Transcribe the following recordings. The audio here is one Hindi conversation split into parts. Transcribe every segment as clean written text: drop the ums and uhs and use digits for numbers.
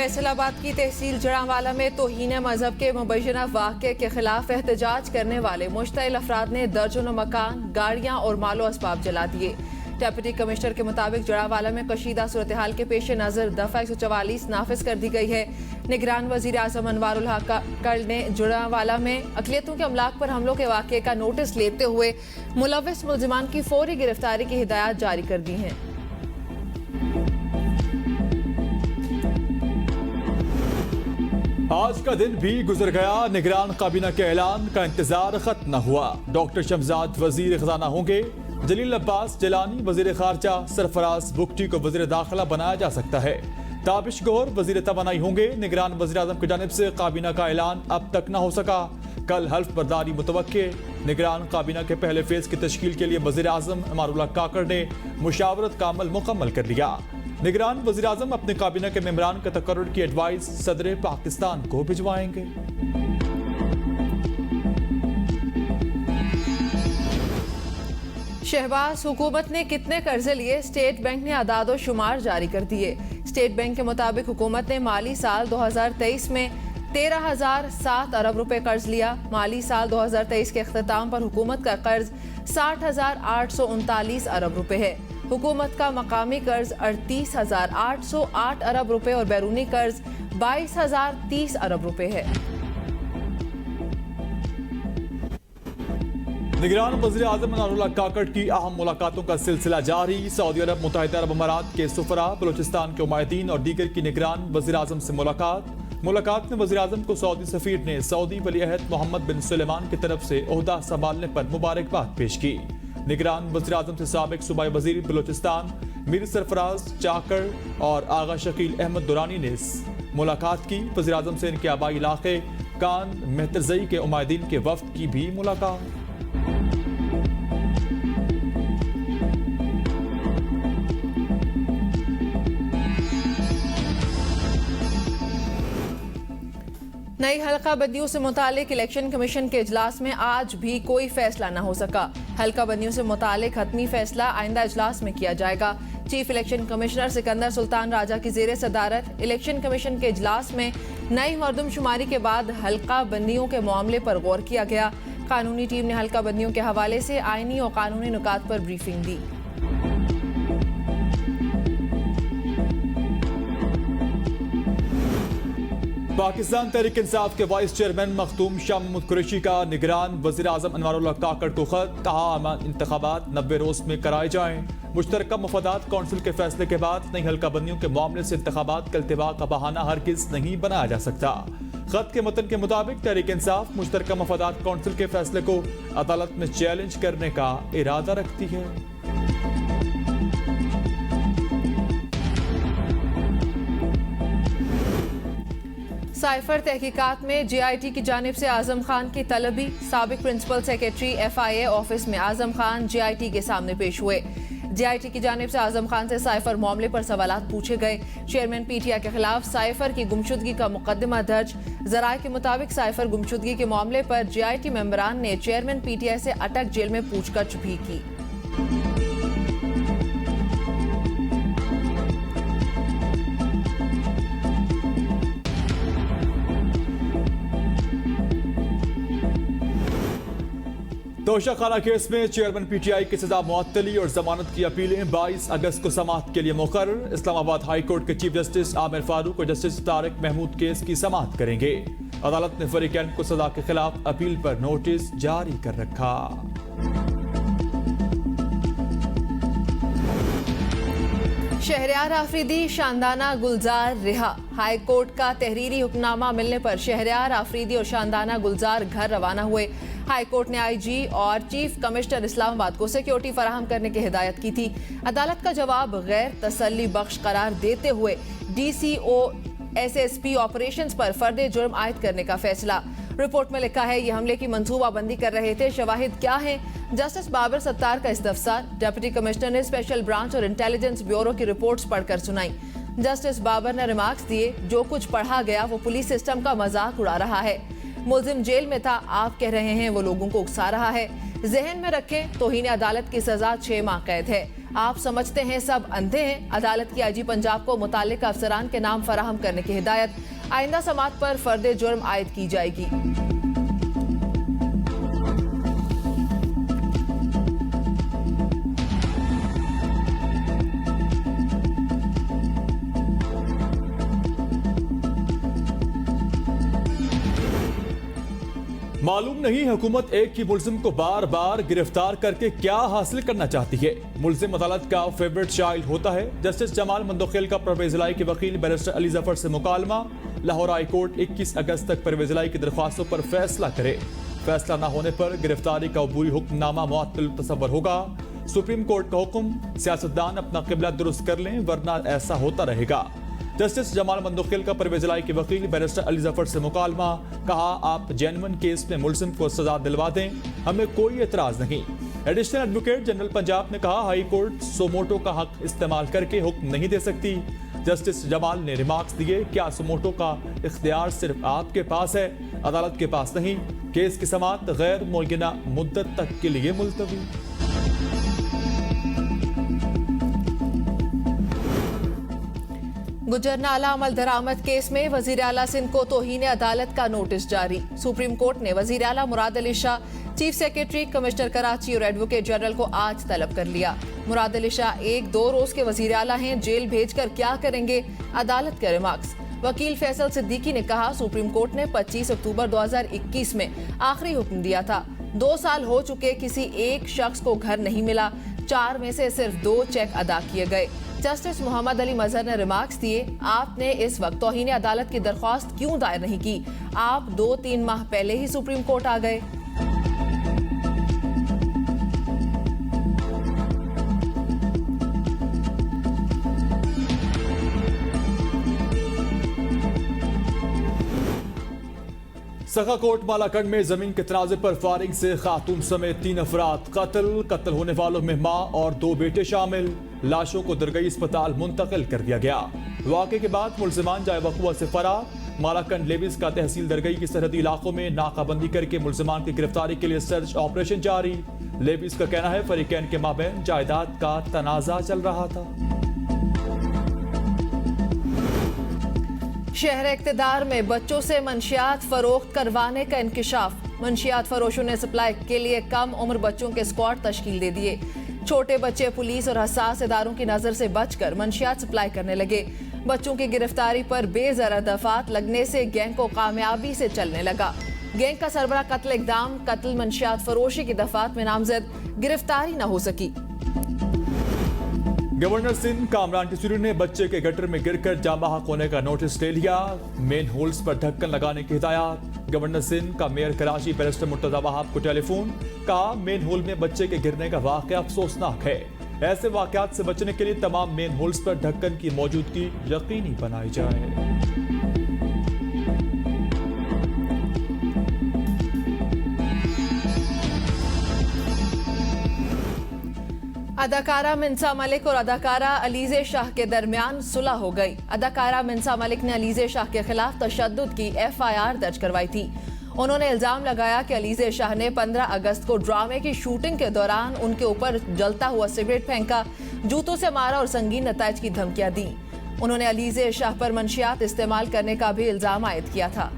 फैसलाबाद की तहसील जड़ांवाला में तौहीन मजहब के मुबैना वाक़े के खिलाफ एहतजाज करने वाले मुश्तइल अफराद ने दर्जनों मकान, गाड़ियां और मालो असबाब जला दिए। डिप्टी कमिश्नर के मुताबिक जड़ांवाला में कशीदा सूरत हाल के पेश नज़र दफ़ा 144 नाफिज कर दी गई है। निगरान वज़ीर आज़म अनवारुल हक कल ने जड़ांवाला में अक़लियतों के अमलाक पर हमलों के वाक़े का नोटिस लेते हुए मुलव्विस मुल्ज़िमान की फौरी गिरफ्तारी की हिदायत जारी कर दी हैं। आज का दिन भी गुजर गया, निगरान काबीना के ऐलान का इंतजार खत्म न हुआ। डॉक्टर शमजाद वजीर खजाना होंगे, जलील अब्बास जिलानी वजीर खारजा, सरफराज बुगटी को वजीर दाखिला बनाया जा सकता है। ताबिश गौहर वजीर तवानाई होंगे। निगरान वजीर आजम की जानिब से काबीना का ऐलान अब तक न हो सका। कल हल्फ बर्दारी मुतवक्के। निगरान काबीना के पहले फेज की तश्कील के लिए वजीर आजम अमारुल्लाह काकड़ ने मुशावरत का अमल मुकम्मल कर लिया। निगरान वज़ीर आज़म अपने काबीना के मेंबरान का तकर्रुर की एडवाइस सदर पाकिस्तान को भिजवाएंगे। शहबाज हुकूमत ने कितने कर्जे लिए, स्टेट बैंक ने अदादो शुमार जारी कर दिए। स्टेट बैंक के मुताबिक हुकूमत ने माली साल 2023 में 13,007 अरब रुपए कर्ज लिया। माली साल 2023 के अख्ताम पर हुकूमत का कर्ज 60,839 अरब रुपए है। हुकूमत का मकामी कर्ज 38,808 अरब रुपए और बैरूनी कर्ज 22,030 अरब रुपए है। निगरान वज़ीर आज़म अनारुल्लाह काकड़ की अहम मुलाकातों का सिलसिला जारी। सऊदी अरब, मुत्तहिदा अरब अमारात के सुफरा, बलूचिस्तान के उमायदीन और दीगर की निगरान वज़ीर आज़म से मुलाकात में वज़ीर आज़म को सऊदी सफ़ीर ने सऊदी वली-अहद मोहम्मद बिन सुलेमान की तरफ से ओहदा संभालने पर मुबारकबाद पेश की। निगरान वज़ीर आज़म से साबिक सूबाई वज़ीर बलूचिस्तान मीर सरफराज चाकर और आगा शकील अहमद दुरानी ने मुलाकात की। वज़ीर आज़म से इनके आबाई इलाके कान मेहतरजई के उमायदीन के वफ्द की भी मुलाकात। नई हल्का बंदियों से मुतालिक इलेक्शन कमीशन के इजलास में आज भी कोई फैसला न हो सका। हल्का बंदियों से मुतालिक हतमी फैसला आइंदा इजलास में किया जाएगा। Chief election commissioner Sikandar Sultan Raja की जेर सदारत इलेक्शन कमीशन के इजलास में नई मरदमशुमारी के बाद हल्का बंदियों के मामले पर गौर किया गया। कानूनी टीम ने हल्का बंदियों के हवाले से आईनी और कानूनी नुकात पर ब्रीफिंग दी। पाकिस्तान तहरीक इंसाफ के वाइस चेयरमैन मखदूम शाह महमूद कुरैशी का निगरान वज़ीर आज़म अनवारुल्लाह काकड़ को खत, कहा इंतखाबात 90 रोज में कराए जाएं। मुश्तरका मफादात कौंसिल के फैसले के बाद नई हल्का बंदियों के मामले से इंतखाबात का इल्तिवा का बहाना हरगिज नहीं बनाया जा सकता। खत के मतन के मुताबिक तहरीक इंसाफ मुश्तरका मफादात कौंसिल के फैसले को अदालत में चैलेंज करने का इरादा रखती है। साइफर तहकीकात में JIT की जानिब से आजम खान की तलबी। साबिक प्रिंसिपल सेक्रेटरी FIA ऑफिस में आजम खान JIT के सामने पेश हुए। JIT की जानिब से आजम खान से साइफर मामले पर सवालात पूछे गए। चेयरमैन PTI के खिलाफ साइफर की गुमशुदगी का मुकदमा दर्ज। जराये के मुताबिक साइफर गुमशुदगी के मामले पर JIT मेंबरान ने चेयरमैन PTI से अटक जेल में पूछताछ भी की। तोशाखाना केस में चेयरमैन PTI की सजा मुअत्तली और जमानत की अपीलें 22 अगस्त को समाअत के लिए मुकर्रर। इस्लामाबाद हाई कोर्ट के चीफ जस्टिस आमिर फारूक और जस्टिस तारिक महमूद केस की समाअत करेंगे। अदालत ने फरीकैन को सजा के खिलाफ अपील पर नोटिस जारी कर रखा। शहरयार आफरीदी शानदाना गुलजार रिहा। हाई कोर्ट का तहरीरी हुक्मनामा मिलने पर शहरयार आफरीदी और शानदाना गुलजार घर रवाना हुए। हाई कोर्ट ने IG और चीफ कमिश्नर इस्लामाबाद को सिक्योरिटी फराहम करने की हिदायत की थी। अदालत का जवाब गैर तसल्ली बख्श करार देते हुए DCO SSP ऑपरेशंस पर फर्दे जुर्म आयद करने का फैसला। रिपोर्ट में लिखा है, ये हमले की मंसूबाबंदी कर रहे थे। शवाहिद क्या है? जस्टिस बाबर सत्तार का इस्तफसार। डिप्टी कमिश्नर ने स्पेशल ब्रांच और इंटेलिजेंस ब्यूरो की रिपोर्ट्स पढ़कर सुनाई। जस्टिस बाबर ने रिमार्क्स दिए, जो कुछ पढ़ा गया वो पुलिस सिस्टम का मजाक उड़ा रहा है। मुल्जिम जेल में था, आप कह रहे हैं वो लोगों को उकसा रहा है। जहन में रखें, तौहीन अदालत की सजा 6 माह कैद है। आप समझते हैं सब अंधे हैं। अदालत की आईजी पंजाब को मुतालिक अफसरान के नाम फराहम करने की हिदायत। आइंदा समात पर फर्द जुर्म आयद की जाएगी। मालूम नहीं हुकूमत एक ही मुल्जिम को बार बार गिरफ्तार करके क्या हासिल करना चाहती है। मुल्जिम अदालत का फेवरेट चाइल्ड होता है। जस्टिस जमाल मंदोखेल का परवेज इलाही के वकील बैरिस्टर अली जफर से मुकालमा। लाहौर हाई कोर्ट 21 अगस्त तक परवेज इलाही की दरख्वास्तों पर फैसला करे। फैसला न होने पर गिरफ्तारी का अबूरी हुक्मनामा मुअत्तल तसव्वुर होगा। सुप्रीम कोर्ट का हुक्म, सियासतदान अपना किबला दुरुस्त कर लें वरना ऐसा होता रहेगा। जस्टिस जमाल मंदोखेल का परवेज इलाही के वकील बैरिस्टर अली जफर से मुकालमा। कहा, आप जेन्युइन केस में मुल्जिम को सजा दिलवा दें, हमें कोई एतराज नहीं। एडिशनल एडवोकेट जनरल पंजाब ने कहा, हाई कोर्ट सोमोटो का हक इस्तेमाल करके हुक्म नहीं दे सकती। जस्टिस जमाल ने रिमार्क्स दिए, क्या सोमोटो का इख्तियार सिर्फ आपके पास है, अदालत के पास नहीं। केस की समाअत गैर मुअय्यना मुद्दत तक के लिए मुलतवी। गुजरनाला अमल दरामद केस में वजीर आला सिंध को तौहीन अदालत का नोटिस जारी। सुप्रीम कोर्ट ने वजीर आला Murad Ali Shah, chief secretary, commissioner Karachi और एडवोकेट जनरल को आज तलब कर लिया। मुराद अली शाह 1-2 रोज के वजीर आला हैं, जेल भेजकर क्या करेंगे, अदालत के रिमार्क्स। वकील फैसल सिद्दीकी ने कहा, सुप्रीम कोर्ट ने 25 अक्टूबर 2021 में आखिरी हुक्म दिया था। 2 साल हो चुके, किसी एक शख्स को घर नहीं मिला। 4 में से सिर्फ 2 चेक अदा किए गए। जस्टिस मोहम्मद अली मजहर ने रिमार्क्स दिए, आपने इस वक्त तौहीन अदालत की दरख्वास्त क्यों दायर नहीं की? आप 2-3 माह पहले ही सुप्रीम कोर्ट आ गए। सखा कोट मालाकंड में जमीन के तनाजे पर फायरिंग से खातून समेत 3 अफराद कत्ल होने वालों में मां और 2 बेटे शामिल। लाशों को दरगई अस्पताल मुंतकिल कर दिया गया। वाक़े के बाद मुल्जिमान जाए वक़ुआ से फरार। मालाकंड लेविस का तहसील दरगई की सरहदी इलाकों में नाकाबंदी करके मुल्जिमान की गिरफ्तारी के लिए सर्च ऑपरेशन जारी। लेविस का कहना है, फरीकैन के माबैन जायदाद का तनाजा चल रहा था। शहर इक़्तिदार में बच्चों से मंशियात फरोख्त करवाने का इंकिशाफ। मंशियात फरोशों ने सप्लाई के लिए कम उम्र बच्चों के स्क्वाड तश्कील दे दिए। छोटे बच्चे पुलिस और हसास इदारों की नजर से बचकर मंशियात सप्लाई करने लगे। बच्चों की गिरफ्तारी पर बेज़रा दफात लगने से गैंग को कामयाबी से चलने लगा। गैंग का सरबरा कत्ल इक़दाम, कत्ल मंशियात फरोशी की दफात में नामजद, गिरफ्तारी न हो सकी। गवर्नर सिंध कामरान टिसूरी ने बच्चे के गटर में गिरकर जाँ बहक होने का नोटिस ले लिया। मेन होल्स पर ढक्कन लगाने की हिदायत। गवर्नर सिंध का मेयर कराची बैरिस्टर मुर्तजा वहाब को टेलीफोन। कहा, मेन होल में बच्चे के गिरने का वाकया अफसोसनाक है। ऐसे वाकयात से बचने के लिए तमाम मेन होल्स पर ढक्कन की मौजूदगी यकीनी बनाई जाए। अदाकारा मिन्सा मलिक और अदाकारा अलीज़े शाह के दरमियान सुलह हो गई। अदाकारा मिन्सा मलिक ने अलीज़े शाह के खिलाफ तशद्दुद की FIR दर्ज करवाई थी। उन्होंने इल्जाम लगाया कि अलीज़े शाह ने 15 अगस्त को ड्रामे की शूटिंग के दौरान उनके ऊपर जलता हुआ सिगरेट फेंका, जूतों से मारा और संगीन नताइज की धमकियां दी। उन्होंने अलीज़े शाह पर मंशियात इस्तेमाल करने का भी इल्जाम आयद किया था।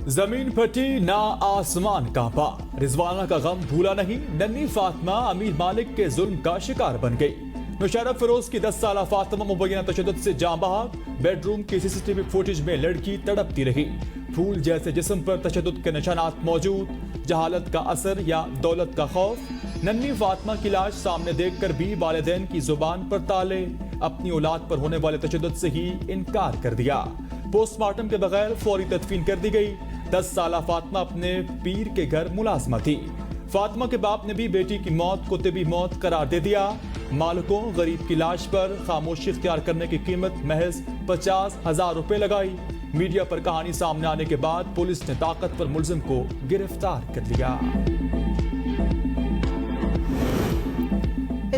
जमीन फटी ना आसमान कांपा, रिजवाना का गम भूला नहीं। नन्ही फातिमा अमीर मालिक के जुल्म का शिकार बन गई। मुशर्रफ फिरोज की 10 साला फातिमा मुबैना तशद्दुद से जाँ बहक। बेडरूम की CCTV फुटेज में लड़की तड़पती रही। फूल जैसे जिस्म पर तशद्दुद के निशानात मौजूद। जहालत का असर या दौलत का खौफ। नन्ही फातिमा की लाश सामने देखकर भी वालिदैन की जुबान पर ताले। अपनी औलाद पर होने वाले तशद्दुद से ही इनकार कर दिया। पोस्टमार्टम के बगैर फौरी तदफीन कर दी गई। 10 साला फातिमा अपने पीर के घर मुलाजमा थी। फातिमा के बाप ने भी बेटी की मौत को तिबी मौत करार दे दिया। मालिकों गरीब की लाश पर खामोशी इख्तियार करने की कीमत महज 50,000 रुपए लगाई। मीडिया पर कहानी सामने आने के बाद पुलिस ने ताकतवर मुलजिम को गिरफ्तार कर लिया।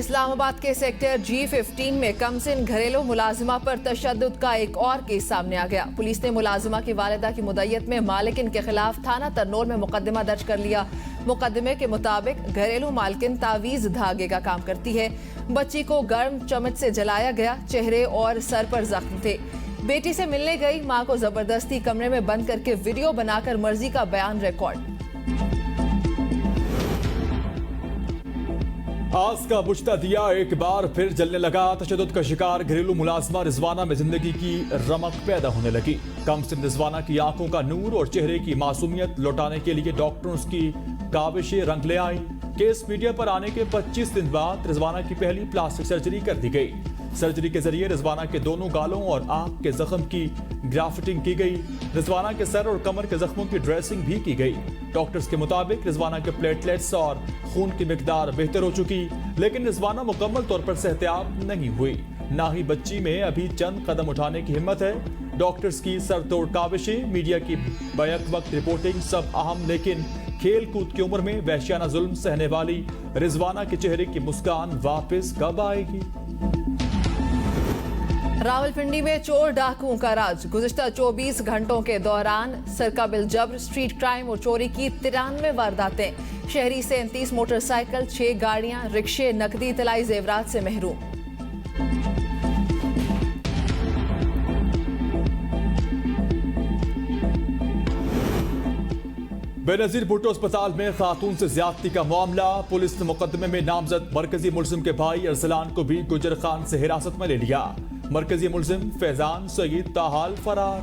इस्लामाबाद के सेक्टर G15 में कमसिन घरेलू मुलाजिमा पर तशद्दुद का एक और केस सामने आ गया। पुलिस ने मुलाजिमा की वालिदा की मुद्दत में मालिकिन के खिलाफ थाना तरनोल में मुकदमा दर्ज कर लिया। मुकदमे के मुताबिक घरेलू मालकिन तावीज धागे का काम करती है। बच्ची को गर्म चमच से जलाया गया, चेहरे और सर पर जख्म थे। बेटी से मिलने गई मां को जबरदस्ती कमरे में बंद करके वीडियो बनाकर मर्जी का बयान रिकॉर्ड। आस का बुझता दिया एक बार फिर जलने लगा। तशद्दुद का शिकार घरेलू मुलाजमा रिजवाना में जिंदगी की रमक पैदा होने लगी। कमसिन रिजवाना की आंखों का नूर और चेहरे की मासूमियत लौटाने के लिए डॉक्टरों की काविशें रंग ले आई। केस मीडिया पर आने के 25 दिन बाद रिजवाना की पहली प्लास्टिक सर्जरी कर दी गई। सर्जरी के जरिए रिजवाना के दोनों गालों और आंख के जख्म की ग्राफ्टिंग की गई। रिजवाना के सर और कमर के जख्मों की ड्रेसिंग भी की गई। डॉक्टर्स के मुताबिक रिजवाना के प्लेटलेट्स और खून की मिकदार बेहतर हो चुकी, लेकिन रिजवाना मुकम्मल तौर पर सेहतियाब नहीं हुई। ना ही बच्ची में अभी चंद कदम उठाने की हिम्मत है। डॉक्टर्स की सरतोड़ काविशें, मीडिया की बैक वक्त रिपोर्टिंग सब अहम, लेकिन खेल कूद की उम्र में वहशियाना जुल्म सहने वाली रिजवाना के चेहरे की मुस्कान वापस कब आएगी? रावलपिंडी में चोर डाकुओं का राज। गुज़िश्ता 24 घंटों के दौरान सरकाबिल जब्र, स्ट्रीट क्राइम और चोरी की 93 वारदातें। शहरी से 39 मोटरसाइकिल, 6 गाड़ियां, रिक्शे, नकदी, तलाई जेवरात से महरूम। बेनजीर भुट्टो अस्पताल में खातून से ज्यादती का मामला। पुलिस ने मुकदमे में नामजद मरकजी मुलजिम के भाई अरसलान को भी गुजर खान से हिरासत में ले लिया। मरकजी मुलजिम फैजान सईद ताहाल फरार।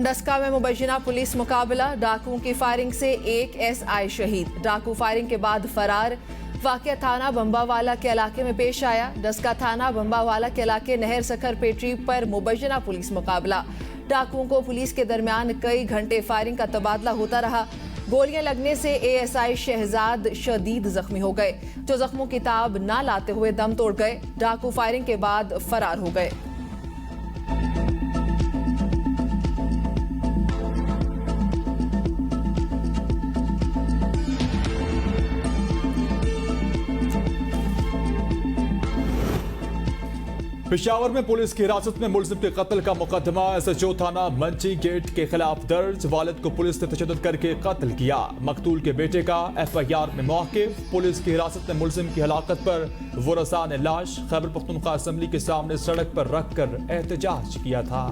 डस्का में मुबैना पुलिस मुकाबला। डाकुओं की फायरिंग से एक SI शहीद। डाकू फायरिंग के बाद फरार। वाक़या थाना बम्बावाला के इलाके में पेश आया। डस्का थाना बम्बावाला के इलाके नहर सखर पेटरी पर मुबैना पुलिस मुकाबला। डाकुओं को पुलिस के दरमियान कई घंटे फायरिंग का तबादला होता रहा। गोलियां लगने से ASI शहजाद शदीद जख्मी हो गए, जो जख्मों की ताब ना लाते हुए दम तोड़ गए। डाकू फायरिंग के बाद फरार हो गए। पेशावर में पुलिस की हिरासत में मुलजिम के कत्ल का मुकदमा SHO थाना मंची गेट के खिलाफ दर्ज। वालिद को पुलिस ने तशद्दुद करके कत्ल किया। मकतूल के बेटे का FIR में मौक़िफ़। पुलिस की हिरासत में मुलजिम की हलाकत पर वरसा ने लाश खैबर पख्तूनख्वा असेंबली के सामने सड़क पर रखकर एहतजाज किया था।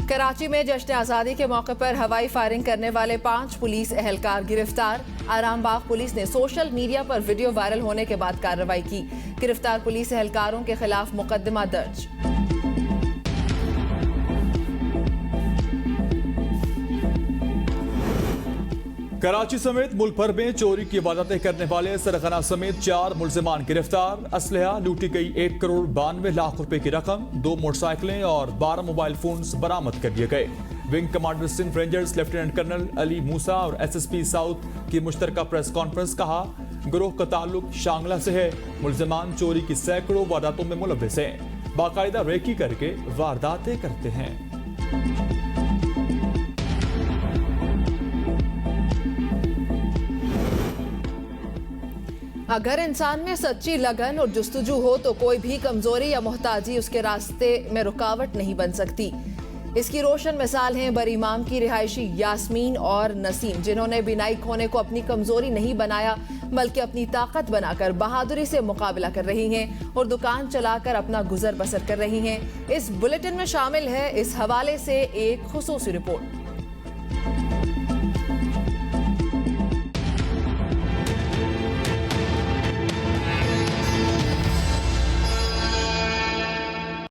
कराची में जश्न आज़ादी के मौके पर हवाई फायरिंग करने वाले 5 पुलिस एहलकार गिरफ्तार। आरामबाग पुलिस ने सोशल मीडिया पर वीडियो वायरल होने के बाद कार्रवाई की। गिरफ्तार पुलिस एहलकारों के खिलाफ मुकदमा दर्ज। कराची समेत मुल्क भर में चोरी की वारदातें करने वाले सरगना समेत 4 मुलजिमान गिरफ्तार। असलहा लूटी गई 1 करोड़ 92 लाख रुपए की रकम, 2 मोटरसाइकिलें और 12 मोबाइल फोन्स बरामद कर लिए गए। Wing commander Sindh rangers lieutenant colonel Ali Musa और SSP साउथ की मुश्तरका प्रेस कॉन्फ्रेंस कहा, गिरोह का ताल्लुक शांगला से है। मुलजिमान चोरी की सैकड़ों वारदातों में मुलव्विस हैं। बाकायदा रेकी करके वारदातें करते हैं। अगर इंसान में सच्ची लगन और जुस्तजू हो तो कोई भी कमजोरी या मोहताजी उसके रास्ते में रुकावट नहीं बन सकती। इसकी रोशन मिसाल हैं बरीमाम की रिहायशी यास्मीन और नसीम, जिन्होंने बिनाई खोने को अपनी कमजोरी नहीं बनाया बल्कि अपनी ताकत बनाकर बहादुरी से मुकाबला कर रही हैं और दुकान चलाकर अपना गुजर बसर कर रही हैं। इस बुलेटिन में शामिल है इस हवाले से एक खुसूसी रिपोर्ट।